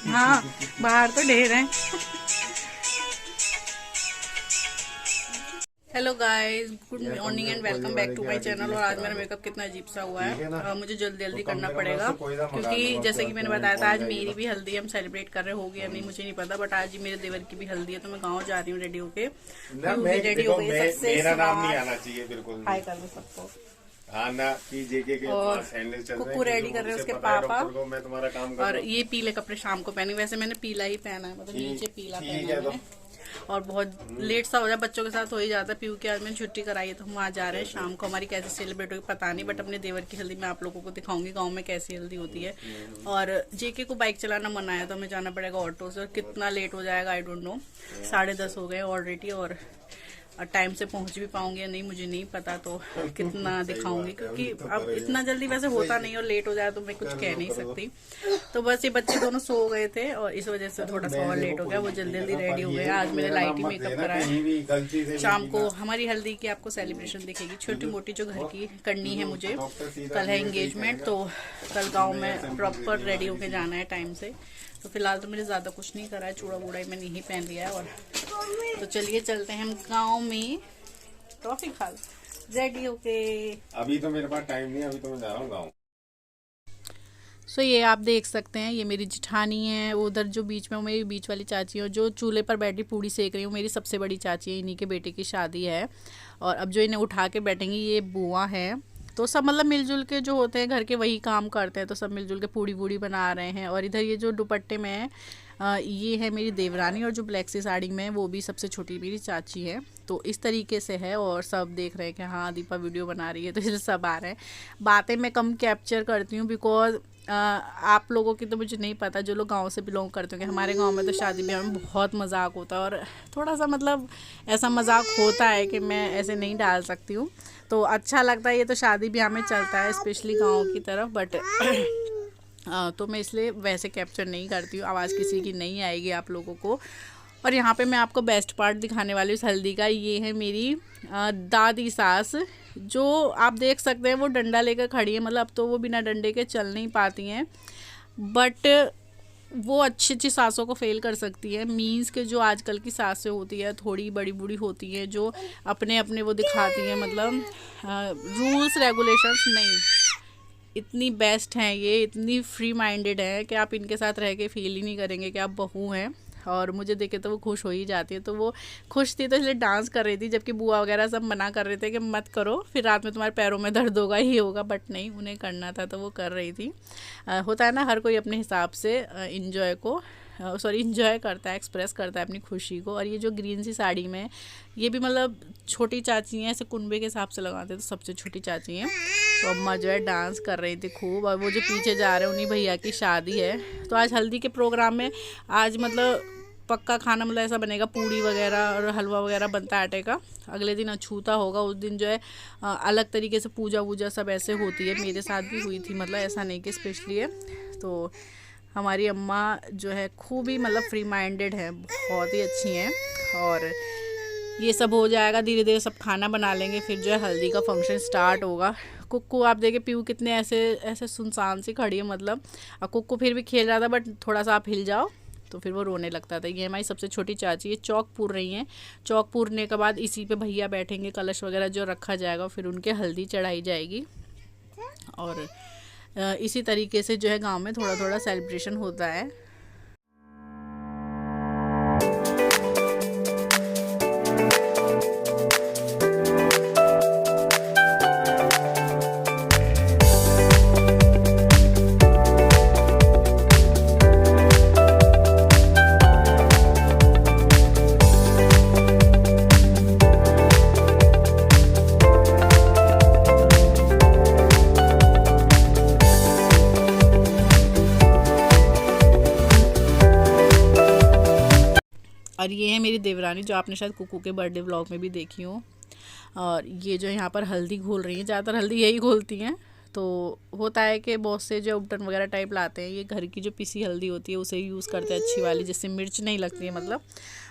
हाँ, बाहर तो ढेर है। Hello guys, good morning and welcome back to my channel. और आज मेरा मेकअप कितना अजीब सा हुआ है, मुझे जल्दी जल्दी करना पड़ेगा क्योंकि जैसे कि मैंने बताया था आज मेरी भी हल्दी हम सेलिब्रेट कर रहे होगी या नहीं मुझे नहीं पता, बट आज मेरे देवर की भी हल्दी है तो मैं गाँव जा रही हूँ रेडी होके। रेडी हो गई, सबसे मेरा नाम नहीं आना चाहिए बिल्कुल। हाय कर दो सबको। हाँ ना, कि जेके के और पास हैंडल चल रहे हैं, कुक्कू रेडी कर रहे हैं उसके पापा। मैं तुम्हारा काम कर और ये पीले कपड़े शाम को पहने, वैसे मैंने पीला ही पहना है, मतलब नीचे पीला पहना है मैंने। और बहुत लेट सा हो जाए, बच्चों के साथ हो ही जाता है। पीयू की आज मैंने छुट्टी कराई है तो हम आज जा रहे हैं शाम को। हमारी कैसे सेलिब्रेट होगी पता नहीं, बट अपने देवर की हल्दी मैं आप लोगों को दिखाऊंगी गांव में कैसी हल्दी होती है। और जेके को बाइक चलाना मना है तो हमें जाना पड़ेगा ऑटो से, और कितना लेट हो जाएगा आई डोंट नो। 10:30 हो गए ऑलरेडी, और टाइम से पहुंच भी पाऊंगी या नहीं मुझे नहीं पता, तो कितना दिखाऊंगी क्योंकि अब इतना जल्दी वैसे होता नहीं, और लेट हो जाए तो मैं कुछ कह नहीं सकती। तो बस ये बच्चे दोनों सो गए थे और इस वजह से थोड़ा सा और लेट हो गया। वो जल्दी जल्दी रेडी हो गए। आज मैंने लाइट ही मेकअप कराया। शाम को हमारी हल्दी की आपको सेलिब्रेशन दिखेगी, छोटी मोटी जो घर की करनी है मुझे। कल है एंगेजमेंट, तो कल गाँव में प्रॉपर रेडी होके जाना है टाइम से। तो फिलहाल तो मैंने ज़्यादा कुछ नहीं करा है, चूड़ा वूड़ा ही मैंने यही पहन लिया है। और तो चलिए चलते हैं हम गांव में। टॉफी खा रेडी होके। अभी तो मेरे पास टाइम नहीं है, अभी तो मैं जा रहा हूँ गाँव। सो ये आप देख सकते हैं, ये मेरी जिठानी है। उधर जो बीच में वो मेरी बीच वाली चाची है, जो चूल्हे पर बैठी पूड़ी सेक रही हूँ, मेरी सबसे बड़ी चाची है। इन्हीं के बेटे की शादी है, और अब जो इन्हें उठा के बैठेंगी ये बुआ है। तो सब मतलब मिलजुल के जो होते हैं घर के वही काम करते हैं, तो सब मिलजुल के पूड़ी बूड़ी बना रहे हैं। और इधर ये जो दुपट्टे में है ये है मेरी देवरानी, और जो ब्लैक सी साड़ी में है वो भी सबसे छोटी मेरी चाची है। तो इस तरीके से है, और सब देख रहे हैं कि हाँ दीपा वीडियो बना रही है, तो इसलिए सब आ रहे हैं। बातें मैं कम कैप्चर करती हूँ बिकॉज आप लोगों की तो मुझे नहीं पता, जो लोग गांव से बिलोंग करते हैं। हमारे गांव में तो शादी ब्याह में बहुत मजाक होता है, और थोड़ा सा मतलब ऐसा मजाक होता है कि मैं ऐसे नहीं डाल सकती हूँ। तो अच्छा लगता है, ये तो शादी ब्याह में चलता है स्पेशली गाँव की तरफ, बट तो मैं इसलिए वैसे कैप्चर नहीं करती हूँ। आवाज़ किसी की नहीं आएगी आप लोगों को। और यहाँ पे मैं आपको बेस्ट पार्ट दिखाने वाली हूँ इस हल्दी का। ये है मेरी दादी सास, जो आप देख सकते हैं वो डंडा लेकर खड़ी है। मतलब अब तो वो बिना डंडे के चल नहीं पाती हैं, बट वो अच्छी अच्छी सासों को फेल कर सकती है। मीन्स के जो आजकल की सासें होती है थोड़ी बड़ी बूढ़ी होती हैं, जो अपने अपने वो दिखाती हैं, मतलब रूल्स रेगुलेशंस नहीं। इतनी बेस्ट हैं ये, इतनी फ्री माइंडेड है कि आप इनके साथ रह के फील ही नहीं करेंगे कि आप बहू हैं। और मुझे देखे तो वो खुश हो ही जाती है। तो वो खुश थी तो इसलिए डांस कर रही थी, जबकि बुआ वगैरह सब मना कर रहे थे कि मत करो, फिर रात में तुम्हारे पैरों में दर्द होगा ही होगा, बट नहीं, उन्हें करना था तो वो कर रही थी। होता है ना, हर कोई अपने हिसाब से इंजॉय को इंजॉय करता है, एक्सप्रेस करता है अपनी खुशी को। और ये जो ग्रीन सी साड़ी में, ये भी मतलब छोटी चाची हैं, ऐसे कुनबे के हिसाब से लगाते हैं तो सबसे छोटी चाची हैं। तो अम्मा जो है डांस कर रही थी खूब, और वो जो पीछे जा रहे हैं उन्हीं भैया की शादी है। तो आज हल्दी के प्रोग्राम में आज मतलब पक्का खाना मतलब ऐसा बनेगा, पूड़ी वगैरह और हलवा वगैरह बनता है आटे का। अगले दिन अछूता होगा, उस दिन जो है अलग तरीके से पूजा वूजा सब ऐसे होती है। मेरे साथ भी हुई थी, मतलब ऐसा नहीं कि स्पेशली है। तो हमारी अम्मा जो है खूब ही मतलब फ्री माइंडेड है, बहुत ही अच्छी हैं। और ये सब हो जाएगा धीरे धीरे, सब खाना बना लेंगे, फिर जो है हल्दी का फंक्शन स्टार्ट होगा। कुक्कू आप देखे, पीयू कितने ऐसे ऐसे सुनसान सी खड़ी है, मतलब कुक्कू फिर भी खेल रहा था, बट थोड़ा सा आप हिल जाओ तो फिर वो रोने लगता था। ये हमारी सबसे छोटी चाची, ये चौक पूर रही हैं। चौक पूरने के बाद इसी पे भैया बैठेंगे, कलश वगैरह जो रखा जाएगा, फिर उनके हल्दी चढ़ाई जाएगी। और इसी तरीके से जो है गांव में थोड़ा थोड़ा सेलिब्रेशन होता है। और ये है मेरी देवरानी, जो आपने शायद कुकू के बर्थडे व्लॉग में भी देखी हो। और ये जो यहाँ पर हल्दी घोल रही है, ज़्यादातर हल्दी यही घोलती हैं। तो होता है कि बहुत से जो उपटन वगैरह टाइप लाते हैं, ये घर की जो पिसी हल्दी होती है उसे यूज़ करते हैं, अच्छी वाली, जिससे मिर्च नहीं लगती है मतलब।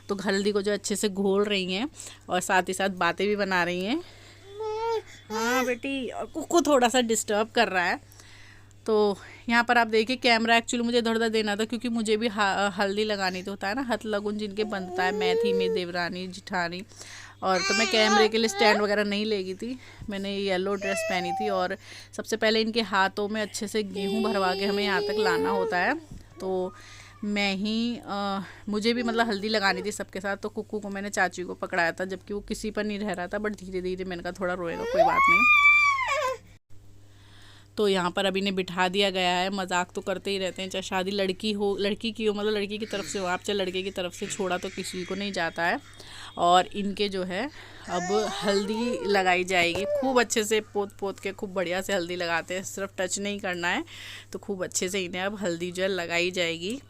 तो हल्दी को जो अच्छे से घोल रही हैं, और साथ ही साथ बातें भी बना रही हैं। हाँ बेटी, और कुकू थोड़ा सा डिस्टर्ब कर रहा है। तो यहाँ पर आप देखिए कैमरा एक्चुअली मुझे इधर उधर देना था क्योंकि मुझे भी हल्दी लगानी तो होता है ना, हथ लगुन जिनके बनता है मैथी में, देवरानी जिठानी। और तो मैं कैमरे के लिए स्टैंड वगैरह नहीं ले गई थी, मैंने येलो ड्रेस पहनी थी। और सबसे पहले इनके हाथों में अच्छे से गेहूँ भरवा के हमें यहाँ तक लाना होता है। तो मैं ही मुझे भी मतलब हल्दी लगानी थी सबके साथ। तो कुक्कू को मैंने चाची को पकड़ाया था, जबकि वो किसी पर नहीं रह रहा था, बट धीरे धीरे मैंने कहा थोड़ा रोएगा कोई बात नहीं। तो यहाँ पर अभी ने बिठा दिया गया है। मजाक तो करते ही रहते हैं, चाहे शादी लड़की हो, लड़की की हो, मतलब लड़की की तरफ से हो आप, चाहे लड़के की तरफ से, छोड़ा तो किसी को नहीं जाता है। और इनके जो है अब हल्दी लगाई जाएगी खूब अच्छे से, पोत पोत के खूब बढ़िया से हल्दी लगाते हैं, सिर्फ टच नहीं करना है। तो खूब अच्छे से इन्हें अब हल्दी जो है लगाई जाएगी।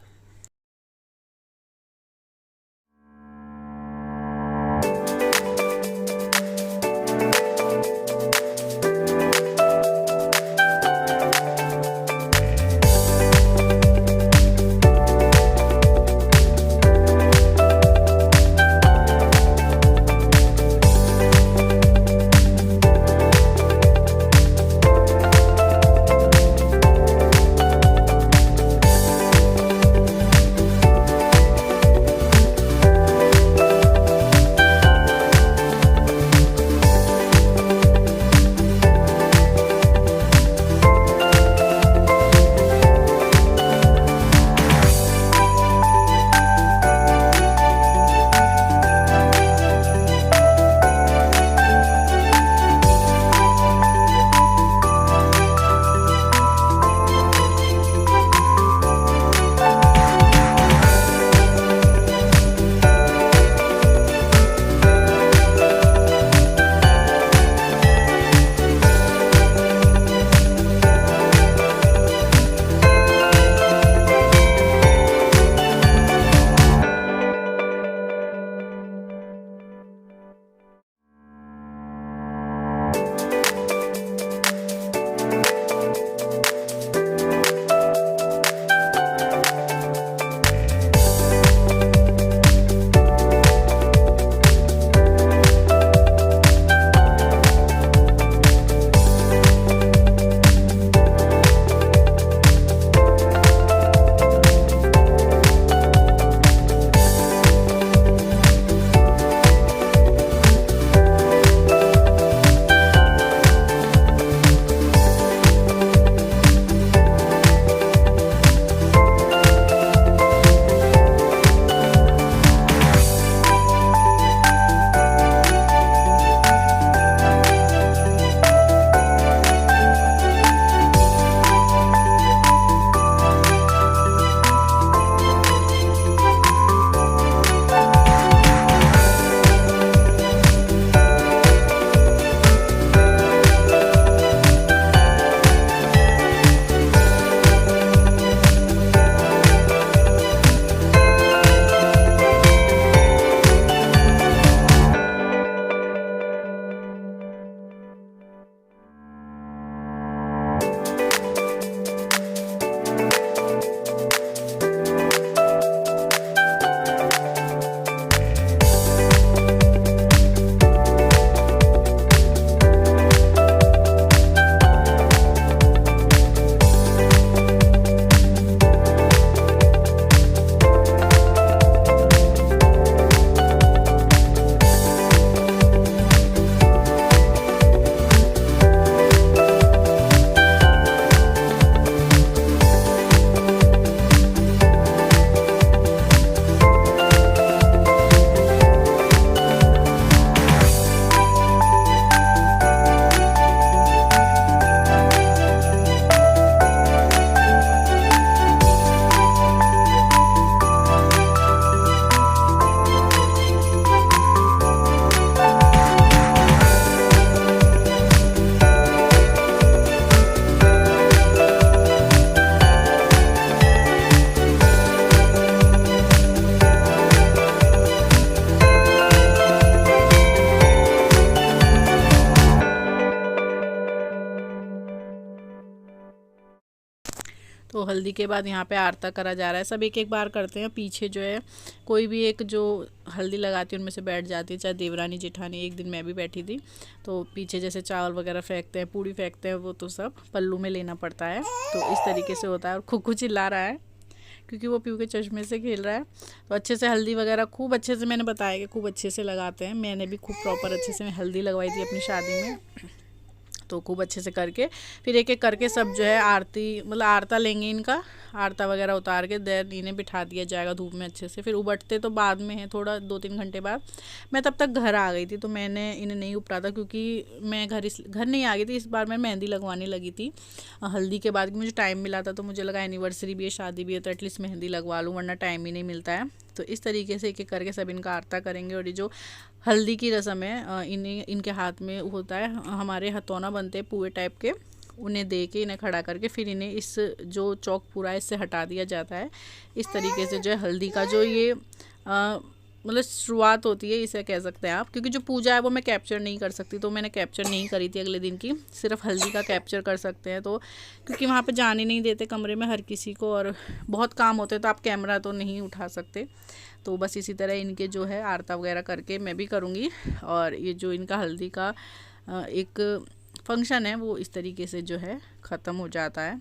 हल्दी के बाद यहाँ पे आरता करा जा रहा है। सब एक एक बार करते हैं। पीछे जो है कोई भी एक जो हल्दी लगाती है उनमें से बैठ जाती है, चाहे देवरानी जेठानी। एक दिन मैं भी बैठी थी, तो पीछे जैसे चावल वगैरह फेंकते हैं, पूड़ी फेंकते हैं, वो तो सब पल्लू में लेना पड़ता है। तो इस तरीके से होता है। और खुक्कू चिल्ला रहा है क्योंकि वो पीऊ के चश्मे से खेल रहा है। तो अच्छे से हल्दी वगैरह खूब अच्छे से, मैंने बताया कि खूब अच्छे से लगाते हैं। मैंने भी खूब प्रॉपर अच्छे से हल्दी लगवाई थी अपनी शादी में, तो खूब अच्छे से करके फिर एक एक करके सब जो है आरती, मतलब आरता लेंगे इनका, आरता वगैरह उतार के देन इन्हें बिठा दिया जाएगा धूप में अच्छे से। फिर उबटते तो बाद में है, थोड़ा 2-3 घंटे बाद। मैं तब तक घर आ गई थी, तो मैंने इन्हें नहीं उपटा था क्योंकि मैं घर नहीं आ गई थी। इस बार मैं मेहंदी लगवाने लगी थी हल्दी के बाद, मुझे टाइम मिला था, तो मुझे लगा एनिवर्सरी भी है, शादी भी है, तो एटलीस्ट मेहंदी लगवा लूँ, वरना टाइम ही नहीं मिलता है। तो इस तरीके से एक एक करके सब इनका आरता करेंगे। और ये जो हल्दी की रस्म है, इनके हाथ में होता है, हमारे हथौना बनते हैं पुए टाइप के, उन्हें दे के इन्हें खड़ा करके फिर इन्हें इस जो चौक पूरा है इससे हटा दिया जाता है। इस तरीके से जो है हल्दी का जो ये मतलब शुरुआत होती है, इसे कह सकते हैं आप। क्योंकि जो पूजा है वो मैं कैप्चर नहीं कर सकती, तो मैंने कैप्चर नहीं करी थी अगले दिन की, सिर्फ हल्दी का कैप्चर कर सकते हैं। तो क्योंकि वहाँ पे जाने नहीं देते कमरे में हर किसी को, और बहुत काम होते हैं, तो आप कैमरा तो नहीं उठा सकते। तो बस इसी तरह इनके जो है आरता वगैरह करके मैं भी करूँगी। और ये जो इनका हल्दी का एक फंक्शन है वो इस तरीके से जो है ख़त्म हो जाता है।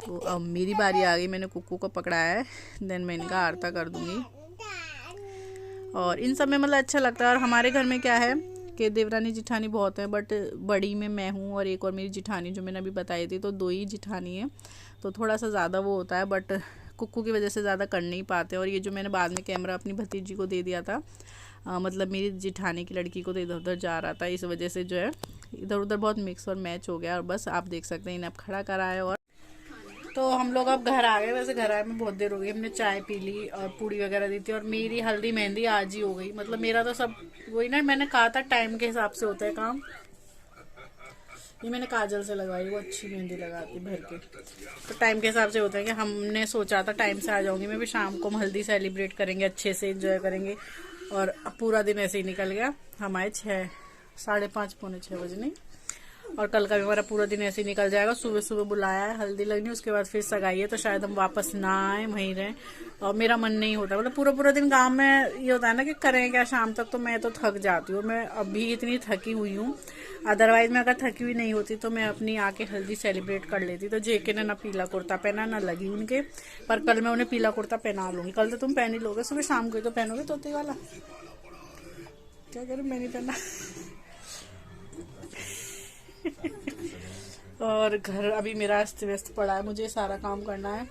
तो अब मेरी बारी आ गई, मैंने कुक्कू को पकड़ाया है, देन मैं इनका आरता कर दूँगी। और इन सब में मतलब अच्छा लगता है। और हमारे घर में क्या है कि देवरानी जिठानी बहुत है, बट बड़ी में मैं हूँ और एक और मेरी जिठानी जो मैंने अभी बताई थी, तो 2 ही जिठानी है, तो थोड़ा सा ज़्यादा वो होता है। बट कुक्कू की वजह से ज़्यादा कर नहीं पाते। और ये जो मैंने बाद में कैमरा अपनी भतीजी को दे दिया था, मतलब मेरी जिठानी की लड़की को, तो इधर उधर जा रहा था, इस वजह से जो है इधर उधर बहुत मिक्स और मैच हो गया। और बस आप देख सकते हैं इन्हें अब खड़ा करा है। और तो हम लोग अब घर आ गए। वैसे घर आए में बहुत देर हो गई, हमने चाय पी ली और पूड़ी वगैरह दी थी। और मेरी हल्दी मेहंदी आज ही हो गई। मतलब मेरा तो सब वही ना, मैंने कहा था टाइम के हिसाब से होता है काम। ये मैंने काजल से लगवाई, वो अच्छी मेहंदी लगाती भर के, तो टाइम के हिसाब से होता है कि हमने सोचा था टाइम से आ जाऊंगी मैं भी, शाम को हम हल्दी सेलिब्रेट करेंगे, अच्छे से एंजॉय करेंगे। और पूरा दिन ऐसे ही निकल गया। हम आए 6, 5:30, पौने 6 बजे नहीं। और कल का भी हमारा पूरा दिन ऐसे ही निकल जाएगा। सुबह सुबह बुलाया है हल्दी लगनी, उसके बाद फिर सगाई है, तो शायद हम वापस ना आए, वहीं रहें। और मेरा मन नहीं होता, मतलब पूरा दिन गांव में ये होता है ना कि करें क्या शाम तक, तो मैं तो थक जाती हूँ। मैं अभी इतनी थकी हुई हूँ, अदरवाइज मैं अगर थकी हुई नहीं होती तो मैं अपनी आके हल्दी सेलिब्रेट कर लेती। तो जेके ने ना पीला कुर्ता पहना, ना लगी उनके, पर कल मैं उन्हें पीला कुर्ता पहना लूंगी। कल तो तुम पहन ही लोगे, सुबह शाम को तो पहनोगे तोते वाला। क्या करूँ, मैं नहीं पहना। और घर अभी मेरा अस्त व्यस्त पड़ा है, मुझे सारा काम करना है,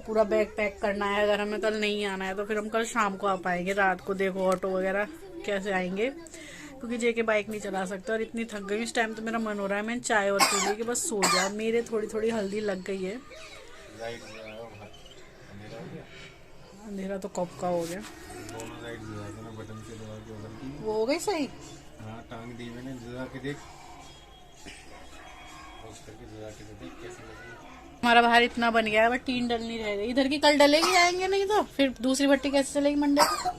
पूरा बैग पैक करना है। अगर हमें कल नहीं आना है तो फिर हम कल शाम को आ पाएंगे, रात को देखो ऑटो वगैरह कैसे आएंगे, क्योंकि जेके बाइक नहीं चला सकता। और इतनी थक गई, इस टाइम तो मेरा मन हो रहा है मैं चाय और पी ली कि बस सो जाओ। मेरे थोड़ी हल्दी लग गई है। अंधेरा तो कब का हो गया, वो हो गई सही। टांग दी मैंने, जरा के देख। हमारा बाहर इतना बन गया है, बट टीन डलनी रह गई। इधर की कल डलेगी, आएंगे नहीं तो फिर दूसरी भट्टी कैसे चलेगी मंडे को।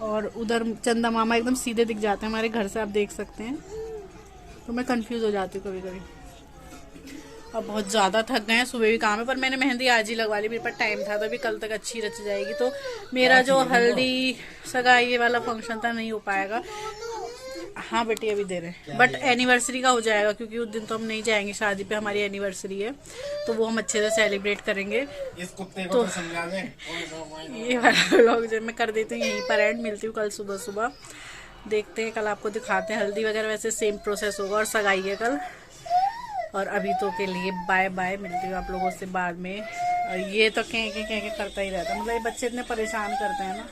और उधर चंदा मामा एकदम सीधे दिख जाते हैं हमारे घर से, आप देख सकते हैं। तो मैं कंफ्यूज हो जाती हूँ कभी कभी। अब बहुत ज़्यादा थक गए हैं, सुबह भी काम है, पर मैंने मेहंदी आज ही लगवा ली, मेरे पास टाइम था, तो अभी कल तक अच्छी रच जाएगी। तो मेरा जो हल्दी सगाई वाला फंक्शन था नहीं हो पाएगा। हाँ बेटी अभी दे रहे हैं, बट एनिवर्सरी का हो जाएगा, क्योंकि उस दिन तो हम नहीं जाएंगे शादी पे, हमारी एनिवर्सरी है, तो वो हम अच्छे से सेलिब्रेट करेंगे। इस कुत्ते को तो समझा दे। ये वाला व्लॉग जो मैं कर देती हूँ यहीं पर एंड, मिलती हूँ कल सुबह सुबह, देखते हैं कल आपको दिखाते हैं। हल्दी वगैरह वैसे सेम प्रोसेस होगा, और सगाई है कल। और अभी तो के लिए बाय बाय, मिलती हूँ आप लोगों से बाद में। और ये तो कह करता ही रहता है, मतलब ये बच्चे इतने परेशान करते हैं ना।